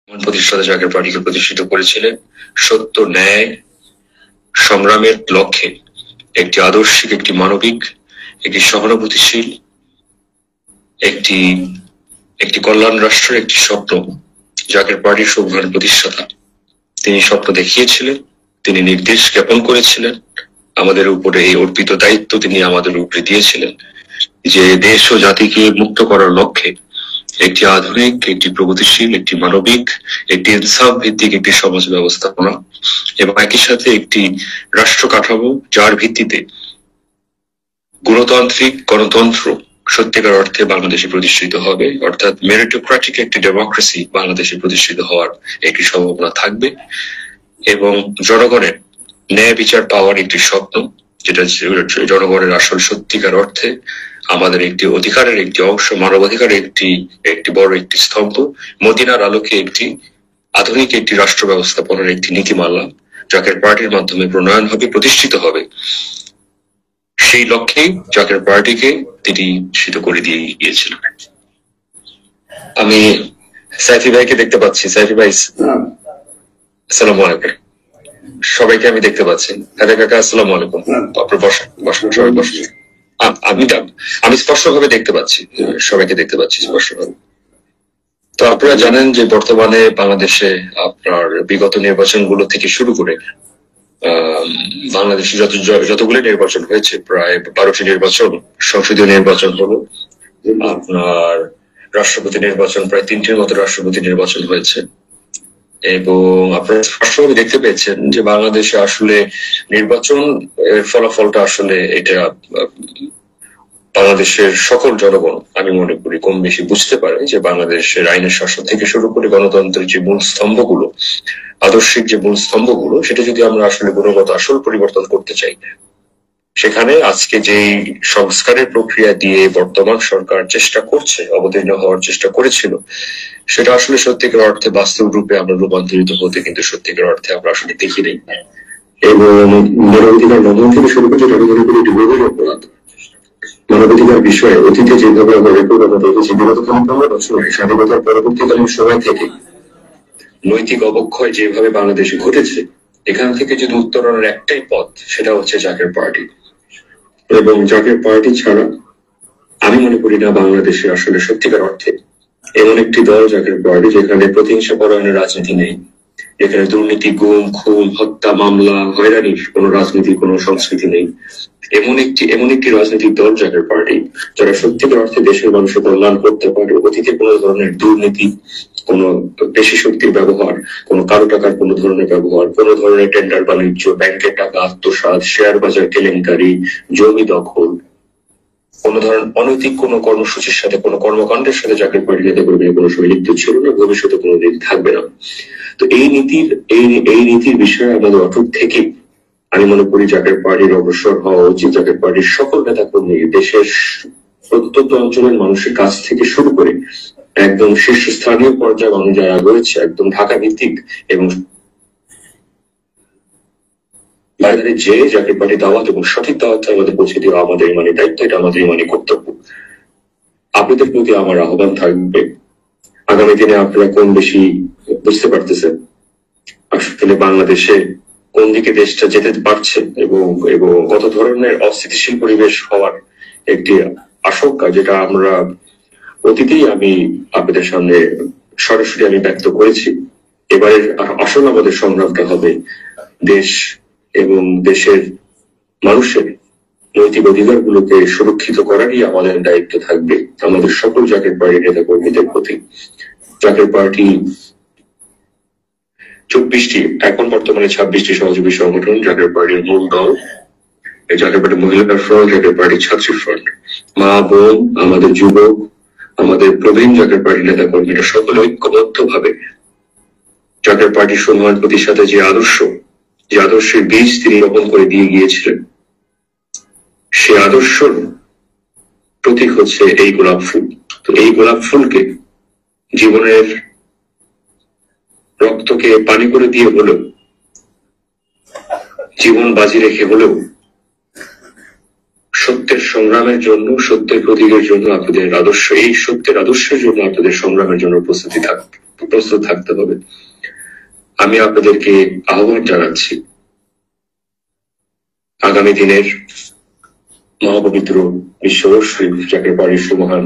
প্রতিষ্ঠাতা জাকের পার্টিকে প্রতিষ্ঠিত করেছিলেন সত্য ন্যায় সংগ্রামের লক্ষ্যে, একটি আদর্শিক, একটি মানবিক, একটি সহানুভূতিশীল, একটি কল্যাণ রাষ্ট্রের একটি স্বপ্ন জাকের পার্টির সংগ্রাম প্রতিষ্ঠাতা তিনি স্বপ্ন দেখিয়েছিলেন, তিনি নির্দেশ জ্ঞাপন করেছিলেন, আমাদের উপরে এই অর্পিত দায়িত্ব তিনি আমাদের উপরে দিয়েছিলেন যে দেশ ও জাতিকে মুক্ত করার লক্ষ্যে একটি আধুনিক, একটি প্রগতিশীল, একটি মানবিক, একটি ইনসাফ ভিত্তিক একটি সমাজ ব্যবস্থাপনা এবং একই সাথে একটি রাষ্ট্র কাঠামো যার ভিত্তিতে গণতান্ত্রিক গণতন্ত্র সত্যিকার অর্থে বাংলাদেশে প্রতিষ্ঠিত হবে, অর্থাৎ মেরিটোক্রেটিক একটি ডেমোক্রেসি বাংলাদেশে প্রতিষ্ঠিত হওয়ার একটি সম্ভাবনা থাকবে এবং জনগণের ন্যায় বিচার পাওয়ার একটি স্বপ্ন, যেটা জনগণের আসল সত্যিকার অর্থে আমাদের একটি অধিকারের একটি অংশ, মানবাধিকারের একটি বড় একটি স্তম্ভ, মদিনার আলোকে একটি আধুনিক একটি রাষ্ট্র ব্যবস্থাপনার একটি নীতিমালা জাকের পার্টির মাধ্যমে প্রণয়ন হবে, প্রতিষ্ঠিত হবে। সেই লক্ষ্যেই জাকের পার্টিকে তিনি সিদ্ধ করে দিয়ে গিয়েছিলেন। আমি সাইফি ভাইকে দেখতে পাচ্ছি। সাইফি ভাই, আসসালামু আলাইকুম। সবাইকে আমি দেখতে পাচ্ছি। হ্যাঁ কাকা, আসসালামু আলাইকুম। আপনার বসেন, সবাই বসেন। আমি স্পষ্ট ভাবে দেখতে পাচ্ছি, সবাইকে দেখতে পাচ্ছি স্পষ্টভাবে। তো আপনারা জানেন যে বর্তমানে বাংলাদেশে আপনার বিগত নির্বাচনগুলো থেকে শুরু করে বাংলাদেশে যতগুলো নির্বাচন হয়েছে, প্রায় 12টি নির্বাচন, সংসদীয় নির্বাচন হলো, আপনার রাষ্ট্রপতি নির্বাচন, প্রায় 3টির মতো রাষ্ট্রপতি নির্বাচন হয়েছে এবং আপনারা স্পষ্টভাবে দেখতে পেয়েছেন যে বাংলাদেশে আসলে নির্বাচন ফলাফলটা আসলে এটা বাংলাদেশের সকল জনগণ আমি মনে করি কম বেশি বুঝতে পারে যে বাংলাদেশের আইনের শাসন থেকে শুরু করে গণতন্ত্রের যে মূল স্তম্ভগুলো, আদর্শিক যে মূল স্তম্ভগুলো, সেটা যদি আমরা আসলে গুণগত আসল পরিবর্তন করতে চাই, সেখানে আজকে যেই সংস্কারের প্রক্রিয়া দিয়ে বর্তমান সরকার চেষ্টা করছে, অবতীর্ণ হওয়ার চেষ্টা করেছিল, সেটা আসলে সত্যিকার অর্থে বাস্তব রূপে আমরা রূপান্তরিত হতে কিন্তু সত্যিকার অর্থে আমরা আসলে দেখি নেই এবং মানবাধিকার লঙ্ঘন থেকে শুরু করে আমি মনে করি এটি গভীর অপরাধ। মানবাধিকার বিষয়ে অতীতে যেভাবে আমরা রেকর্ড আমরা দেখেছি বিগত 15 বছরে স্বাধীনতার পরবর্তীকালীন সময় থেকে নৈতিক অবক্ষয় যেভাবে বাংলাদেশে ঘটেছে, এখান থেকে যদি উত্তরণের একটাই পথ, সেটা হচ্ছে জাকের পার্টি। এবং জাকের পার্টি ছাড়া আমি মনে করি না বাংলাদেশে আসলে সত্যিকার অর্থে এমন একটি দল জাকের পার্টি যেখানে প্রতিহিংসা পরায়ণের রাজনীতি নেই, যেখানে দুর্নীতি, গুম, খুন, হত্যা, মামলা, হয়রানির কোন রাজনীতি, কোন সংস্কৃতি নেই। এমন একটি রাজনৈতিক দল জাকের পার্টি যারা সত্যিকার অর্থে দেশের মানুষের কল্যাণ করতে পারে। অতীতে কোন ধরনের দুর্নীতি, কোন পেশি শক্তির ব্যবহার, কোন কারো টাকার কোন ধরনের ব্যবহার, কোন ধরনের টেন্ডার বাণিজ্য, ব্যাংকের টাকা আত্মসাৎ, শেয়ার বাজার কেলেঙ্কারি, জমি দখল, কোন ধরনের অনৈতিক কোন কর্মসূচির সাথে, কোন কর্মকাণ্ডের সাথে জাকের পার্টি যাতে করবে কোনো সময় লিপ্ত ছিল না, ভবিষ্যতে কোনোদিন থাকবে না। তো এই নীতির বিষয়ে আমাদের অটুট থেকে আমি মনে করি জাকের পার্টির অগ্রসর হওয়া উচিত। জাকের পার্টির সকল নেতা কর্মী দেশের প্রত্যন্ত অঞ্চলের মানুষের কাছ থেকে শুরু করে একদম শীর্ষস্থানীয় পর্যায়ে মানুষ যারা রয়েছে, একদম ঢাকা ভিত্তিক এবং বাইরে যে জাকের পার্টি দাওয়াত এবং সঠিক দাওয়াতটা আমাদের পৌঁছে দেওয়া আমাদের ইমানি দায়িত্ব, এটা আমাদের ইমানি কর্তব্য। আপনাদের প্রতি আমার আহ্বান থাকবে, আগামী দিনে আপনারা কম বেশি বুঝতে পারতেছেন আসলে বাংলাদেশে কোন দিকে দেশটা যেতে পারছে এবং কত ধরনের অস্থিতিশীল পরিবেশ হওয়ার একটি আশঙ্কা, যেটা আমরা অতীতেই আমি আপনাদের সামনে সরাসরি আমি ব্যক্ত করেছি। এবারে আসল আমাদের সংগ্রামটা হবে দেশ এবং দেশের মানুষের নৈতিক অধিকার গুলোকে সুরক্ষিত করারই আমাদের দায়িত্ব থাকবে আমাদের সকল জাকের পার্টি নেতা কর্মীদের প্রতি। জাকের পার্টি 24টি, এখন বর্তমানে 26টি সহযোগী সংগঠন জাকের পার্টির মূল দল। এই জাকের পার্টি মহিলা ফ্রন্ট, জাকের পার্টি ছাত্রী ফ্রন্ট, মা বোন, আমাদের যুবক, আমাদের প্রবীণ জাকের পার্টি নেতা কর্মীরা সকলে ঐক্যবদ্ধ ভাবে জাকের পার্টির সম্মান প্রতিষ্ঠাতা যে আদর্শের বীজ তিনি রোপণ করে দিয়ে গিয়েছিলেন, সে আদর্শের প্রতীক হচ্ছে এই গোলাপ ফুল। তো এই গোলাপ ফুলকে জীবনের রক্তকে পানি করে দিয়ে হলেও, জীবন বাজি রেখে হলেও সত্যের সংগ্রামের জন্য, সত্যের প্রতীকের জন্য আপনাদের আদর্শ, এই সত্যের আদর্শের জন্য আপনাদের সংগ্রামের জন্য প্রস্তুতি থাকবে। প্রস্তুত থাকতে হবে। আমি আপনাদেরকে আহ্বান জানাচ্ছি আগামী দিনের মহাপবিত্র বিশ্বরশ্রী জাকের বাড়ির সুমহান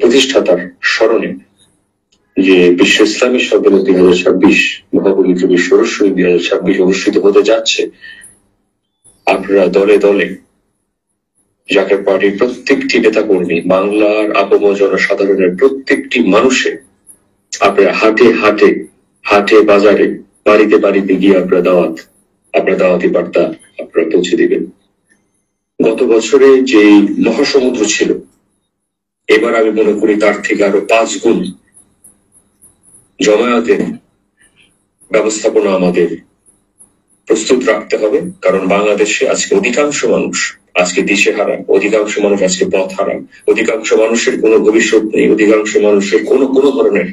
প্রতিষ্ঠাতার স্মরণে যে বিশ্ব ইসলামী সম্মেলন 2026 মহাপবিত্র বিশ্বরশ্রী 2026 অনুষ্ঠিত হতে যাচ্ছে, আপনারা দলে দলে জাকের পার্টির প্রত্যেকটি নেতা কর্মী, বাংলার আপমর জনসাধারণের প্রত্যেকটি মানুষে আপনারা হাটে বাজারে বাড়িতে বাড়িতে গিয়ে আপনার দাওয়াতি বার্তা আপনারা পৌঁছে দিবেন। গত বছরে যে মহাসমুদ্র ছিল, এবার আমি মনে করি তার থেকে আরো 5 গুণ জমায়েতের ব্যবস্থাপনা আমাদের প্রস্তুত রাখতে হবে। কারণ বাংলাদেশে আজকে অধিকাংশ মানুষ আজকে দিশেহারা, অধিকাংশ মানুষ আজকে পথ হারা, অধিকাংশ মানুষের কোনো ভবিষ্যৎ নেই, অধিকাংশ মানুষের কোনো ধরনের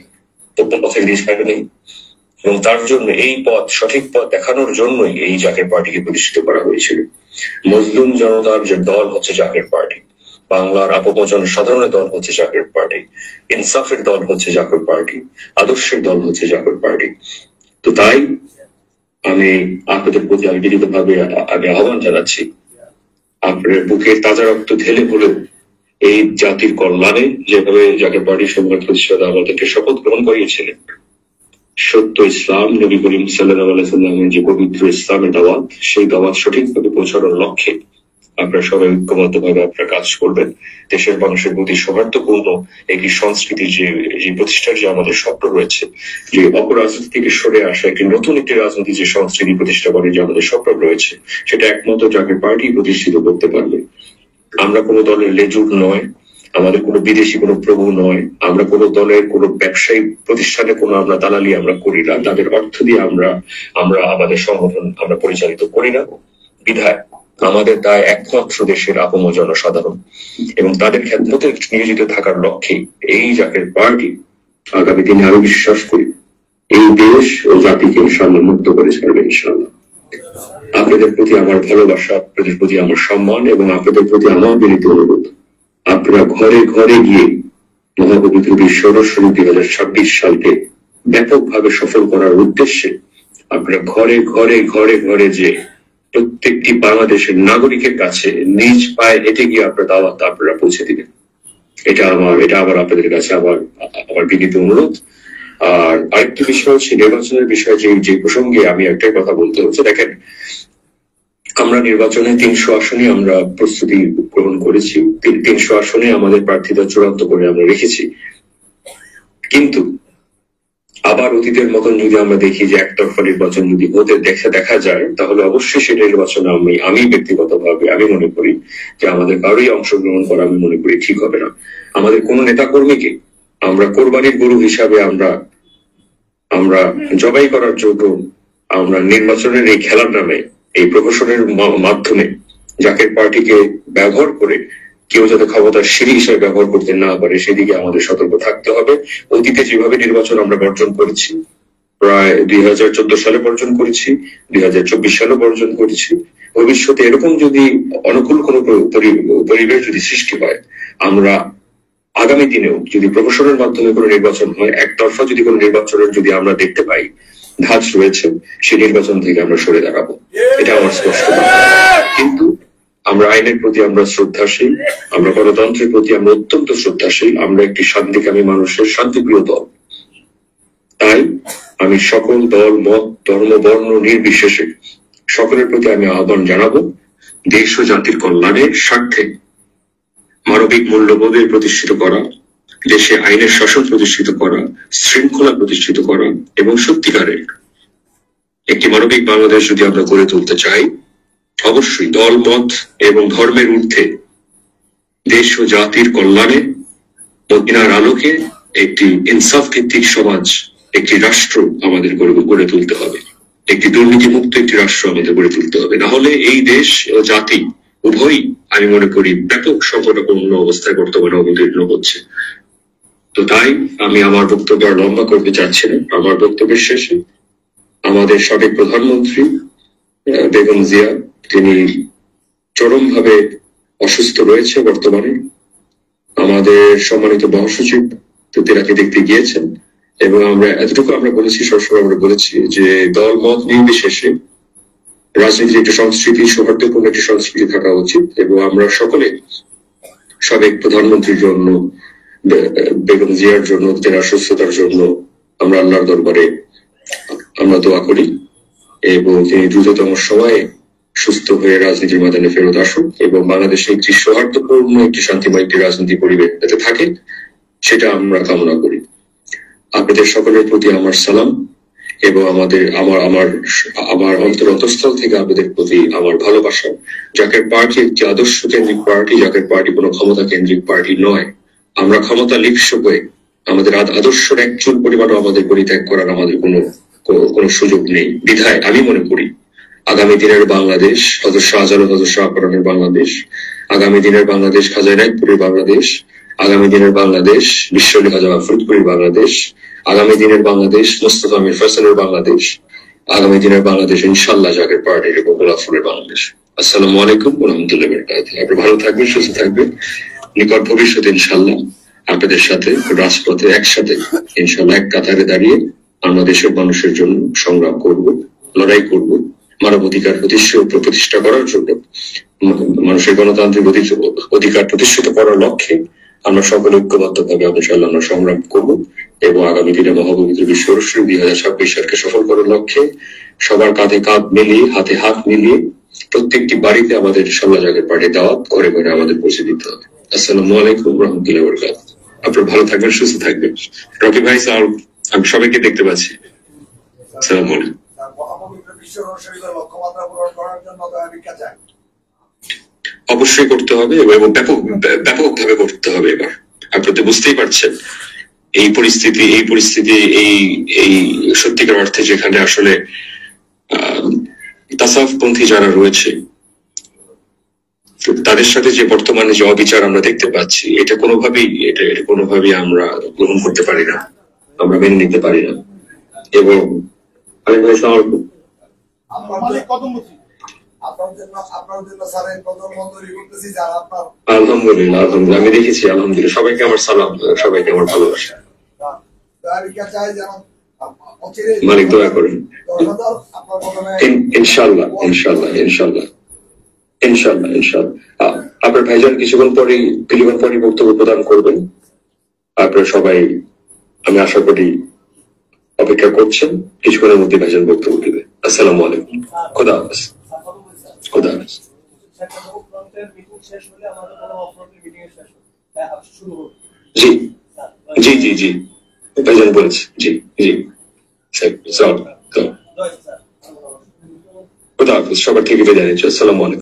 পথের দিশাহারা নেই। এবং তার জন্য এই সঠিক পথ দেখানোর জন্যই এই জাকের পার্টিকে প্রতিষ্ঠিত করা হয়েছিল। মজলুম জনতার যে দল হচ্ছে জাকের পার্টি, বাংলার আপমর জনসাধারণের দল হচ্ছে জাকের পার্টি, ইনসাফের দল হচ্ছে জাকের পার্টি, আদর্শের দল হচ্ছে জাকের পার্টি। তো তাই আমি আপনাদের প্রতি আমি বিনীতভাবে আহ্বান জানাচ্ছি, আপনার বুকের তাজা রক্ত ঢেলে হলেও এই জাতির কল্যাণে যেভাবে জাকের পার্টির সম্রাট প্রতিষ্ঠাতা আমাদেরকে শপথ গ্রহণ করিয়েছিলেন, সত্য ইসলাম, নবী করিম সাল্লাল্লাহু আলাইহি ওয়াসাল্লামের যে পবিত্র ইসলামের দাওয়াত, সেই দাওয়াত সঠিকভাবে পৌঁছানোর লক্ষ্যে আপনারা সবাই ঐক্যবদ্ধভাবে আপনারা কাজ করবেন। দেশের মানুষের প্রতি সৌহার্দ্যপূর্ণ একটি সংস্কৃতির যে প্রতিষ্ঠার যে আমাদের স্বপ্ন রয়েছে, যে অপরাজনীতি থেকে সরে আসা একটি নতুন একটি রাজনীতি যে সংস্কৃতি প্রতিষ্ঠা করে যে আমাদের স্বপ্ন রয়েছে, সেটা একমাত্র জাকের পার্টি প্রতিষ্ঠিত করতে পারবে। আমরা কোনো দলের লেজুর নয়, আমাদের কোনো বিদেশি কোনো প্রভু নয়, আমরা কোনো দলের কোনো ব্যবসায়িক প্রতিষ্ঠানে কোনো আমরা দালালি আমরা করি না, তাদের অর্থ দিয়ে আমরা আমাদের সংগঠন আমরা পরিচালিত করি না। বিধায় আমাদের দায় একমাত্র দেশের আপমর জনসাধারণ এবং তাদের খেদমতে নিয়োজিত থাকার লক্ষ্যে এই জাকের পার্টি আগামী দিনে আরো বিশ্বাস করি এই দেশ ও জাতিকে ইনশাআল্লাহ মুক্ত করে ছাড়বে ইনশাআল্লাহ। আপনাদের প্রতি আমার ভালোবাসা, আপনাদের প্রতি আমার সম্মান এবং আপনাদের প্রতি আমার বিনীত অনুরোধ, আপনারা ঘরে ঘরে গিয়ে মহাপবিত্র বিশ্বরশ্রী 2026 সালকে ব্যাপকভাবে সফল করার উদ্দেশ্যে আপনারা ঘরে যে প্রত্যেকটি বাংলাদেশের নাগরিকের কাছে নিজ পায়ে হেঁটে গিয়ে আপনারা পৌঁছে দিবেন। এটা আমার আপনাদের কাছে আমার বিনীত অনুরোধ। আর আরেকটি বিষয় হচ্ছে নির্বাচনের বিষয়ে যে প্রসঙ্গে আমি একটাই কথা বলতে হচ্ছে, দেখেন আমরা নির্বাচনে 300 আসনে আমরা প্রস্তুতি গ্রহণ করেছি, 300 আসনে আমাদের প্রার্থীতা চূড়ান্ত করে আমরা রেখেছি। কিন্তু আবার অতীতের মতন যদি আমরা দেখি যে একতরফা নির্বাচন যদি হতে দেখা যায়, তাহলে অবশ্যই সেই নির্বাচনে আমি ব্যক্তিগতভাবে আমি মনে করি যে আমাদের কারোই অংশগ্রহণ করা আমি মনে করি ঠিক হবে না। আমাদের কোন নেতা কর্মীকে আমরা কোরবানির গরু হিসাবে আমরা জবাই করার জন্য আমরা নির্বাচনের এই খেলার নামে এই প্রহসনের মাধ্যমে জাকের পার্টিকে ব্যবহার করে কেউ যাতে ক্ষমতার সিঁড়ি হিসেবে ব্যবহার করতে না পারে, সেদিকে আমাদের সতর্ক থাকতে হবে। অতীতে যেভাবে নির্বাচন আমরা বর্জন করেছি, প্রায় 2014 সালে বর্জন করেছি, 2024 সালে বর্জন করেছি, ভবিষ্যতে এরকম যদি অনুকূল কোনো পরিবেশ যদি সৃষ্টি হয়, আমরা আগামী দিনেও যদি প্রহসনের মাধ্যমে কোনো নির্বাচন হয়, একতরফা যদি কোনো নির্বাচনের যদি আমরা দেখতে পাই ধাঁচ রয়েছে, সেই নির্বাচন থেকে আমরা সরে দাঁড়াবো। এটা আমার স্পষ্ট। কিন্তু আমরা আইনের প্রতি আমরা শ্রদ্ধাশীল, আমরা গণতন্ত্রের প্রতি আমরা অত্যন্ত শ্রদ্ধাশীল, আমরা একটি শান্তিকামী মানুষের শান্তিপ্রিয় দল। তাই আমি সকল দল, মত, ধর্ম, বর্ণ নির্বিশেষে সকলের প্রতি আমি আহ্বান জানাবো, দেশ ও জাতির কল্যাণের স্বার্থে মানবিক মূল্যবোধের প্রতিষ্ঠিত করা, দেশে আইনের শাসন প্রতিষ্ঠিত করা, শৃঙ্খলা প্রতিষ্ঠিত করা এবং সত্যিকারের একটি মানবিক বাংলাদেশ যদি আমরা গড়ে তুলতে চাই, অবশ্যই দল, মত এবং ধর্মের ঊর্ধ্বে দেশ ও জাতির কল্যাণে মদিনার আলোকে একটি ইনসাফ ভিত্তিক সমাজ, একটি রাষ্ট্র আমাদের গড়ে তুলতে হবে, একটি দুর্নীতিমুক্ত একটি রাষ্ট্র আমাদের গড়ে তুলতে হবে। না হলে এই দেশ ও জাতি উভয়ই আমি মনে করি ব্যাপক সংকটাপন্ন অবস্থায় বর্তমানে অবতীর্ণ হচ্ছে। তো তাই আমি আমার বক্তব্য আর লম্বা করতে চাচ্ছি না। আমার বক্তব্যের শেষে আমাদের সাবেক প্রধানমন্ত্রী বেগম জিয়া, তিনি চরমভাবে অসুস্থ রয়েছে বর্তমানে। আমাদের সম্মানিত মহাসচিব তাকে দেখতে গিয়েছেন। এবং এতটুকু আমরা বলেছি, সবসময় আমরা বলেছি যে দল মত নির্বিশেষে রাজনীতির একটা সংস্কৃতি, সৌহার্দ্যপূর্ণ একটি সংস্কৃতি থাকা উচিত। এবং আমরা সকলে সাবেক প্রধানমন্ত্রীর জন্য, বেগম জিয়ার জন্য, তেনার সুস্থতার জন্য আমরা আল্লাহর দরবারে আমরা দোয়া করি এবং তিনি দ্রুততম সময়ে সুস্থ হয়ে রাজনীতির ময়দানে ফেরত আসুন এবং বাংলাদেশে একটি সৌহার্দ্যপূর্ণ, একটি শান্তিময় একটি রাজনীতি পরিবেশ যাতে থাকে, সেটা আমরা কামনা করি। আপনাদের সকলের প্রতি আমার সালাম এবং আমার অন্তরস্থল থেকে আপনাদের প্রতি আমার ভালোবাসা। জাকের পার্টি একটি আদর্শ কেন্দ্রিক পার্টি, জাকের পার্টি কোনো ক্ষমতা কেন্দ্রিক পার্টি নয়। আমরা ক্ষমতা লিপ্স হয়ে আমাদের আদর্শের একচুল পরিমাণও আমাদের পরিত্যাগ করার আমাদের কোনো সুযোগ নেই। বিধায় আমি মনে করি আগামী দিনের বাংলাদেশ হযরত শাহজালাল, হযরত শাহপরানের বাংলাদেশ, আগামী দিনের বাংলাদেশ খাজা এনায়েতপুরের বাংলাদেশ, আগামী দিনের বাংলাদেশ বিশ্ব আলী খাজা ফরিদপুরের বাংলাদেশ, আগামী দিনের বাংলাদেশ মোস্তফা মির ফয়সালের বাংলাদেশ, আগামী দিনের বাংলাদেশ ইনশাআল্লাহ জাকের পার্টির এবং গোলাপ ফুলের বাংলাদেশ। আসসালামু আলাইকুম ওয়া রাহমাতুল্লাহি ওয়া বারাকাতুহু। আপনি ভালো থাকবেন, সুস্থ থাকবেন। নিকট ভবিষ্যতে ইনশাআল্লাহ আপনাদের সাথে রাজপথে একসাথে ইনশাআল্লাহ এক কাতারে দাঁড়িয়ে আমরা দেশের মানুষের জন্য সংগ্রাম করব, লড়াই করব, মানবাধিকার প্রতিষ্ঠা করার জন্য, মানুষের গণতান্ত্রিক অধিকার প্রতিষ্ঠিত করার লক্ষ্যে আমরা সকলে ঐক্যবদ্ধভাবে ইনশাআল্লাহ আমরা সংগ্রাম করব এবং আগামী দিনে মহাপবিত্র বিশ্ববর্ষ 2026 সালকে সফল করার লক্ষ্যে সবার কাঁধে কাঁধ মিলিয়ে, হাতে হাত মিলিয়ে প্রত্যেকটি বাড়িতে আমাদের ইনশাআল্লাহ জাকের পার্টি দাওয়াত ঘরে ঘরে আমাদের পৌঁছে দিতে হবে। আসসালামু আলাইকুম ওয়া রাহমাতুল্লাহি ওয়া বারাকাতুহু। আপনারা ভালো থাকবেন, সুস্থ থাকবেন। রকি ভাই স্যার, আমি সবাইকে দেখতে পাচ্ছি। আসসালামু আলাইকুম। অবশ্যই করতে হবে এবং ব্যাপকভাবে করতে হবে। এবার আপনারা তো বুঝতেই পারছেন এই পরিস্থিতি এই সত্যিকার অর্থে যেখানে আসলে তাসাউফপন্থী যারা রয়েছে তাদের সাথে যে বর্তমানে যে অবিচার আমরা দেখতে পাচ্ছি, এটা কোনোভাবেই আমরা গ্রহণ করতে পারি না, আমরা মেনে নিতে পারি না। এবং আমি ভাই আলহামদুলিল্লাহ আমি দেখেছি, আলহামদুলিল্লাহ সবাইকে আমার সালাম, সবাইকে আমার ভালোবাসা। মালিক দয়া করেন ইনশাআল্লাহ ইনশাআল্লাহ ইনশাআল্লাহ ইনশাআল্লাহ ইনশাআল্লাহ। আপনার ভাইজান কিছুক্ষণ পরে বক্তব্য প্রদান করবেন। আপনারা সবাই আমি আশা করি অপেক্ষা করছেন, কিছুক্ষণের মধ্যে ভাইজান বক্তব্য দেবে। আসসালামু আলাইকুম, খোদা হাফেজ। খোদা হাফেজ। জি জি জি জি ভাইজান বলেছে, জি জি খোদা হাফেজ। সবার থেকে বিদায় নিচ্ছি। আসসালামু আলাইকুম।